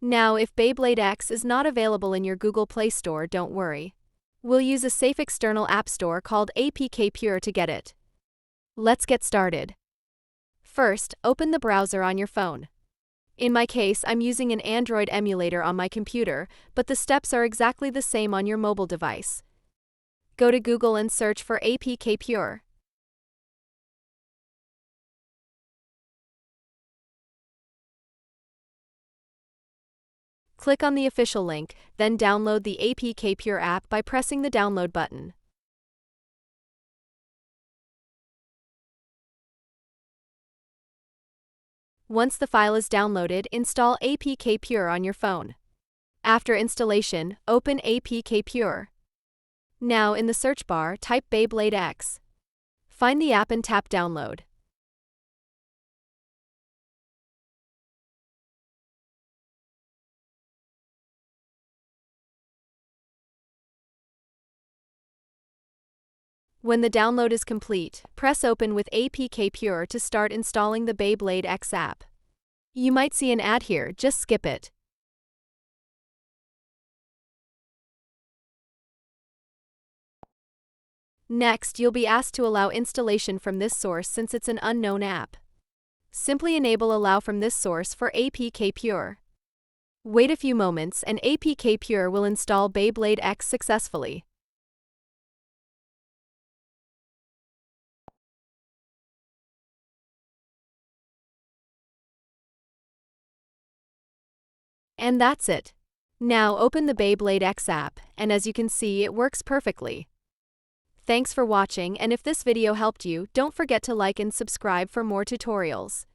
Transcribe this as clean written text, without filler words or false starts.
Now, if Beyblade X is not available in your Google Play Store, don't worry. We'll use a safe external app store called APK Pure to get it. Let's get started. First, open the browser on your phone. In my case, I'm using an Android emulator on my computer, but the steps are exactly the same on your mobile device. Go to Google and search for APK Pure. Click on the official link, then download the APK Pure app by pressing the download button. Once the file is downloaded, install APK Pure on your phone. After installation, open APK Pure. Now, in the search bar, type Beyblade X. Find the app and tap Download. When the download is complete, press Open with APK Pure to start installing the Beyblade X app. You might see an ad here, just skip it. Next, you'll be asked to allow installation from this source since it's an unknown app. Simply enable Allow from this source for APK Pure. Wait a few moments and APK Pure will install Beyblade X successfully. And that's it. Now open the Beyblade X app, and as you can see, it works perfectly. Thanks for watching, and if this video helped you, don't forget to like and subscribe for more tutorials.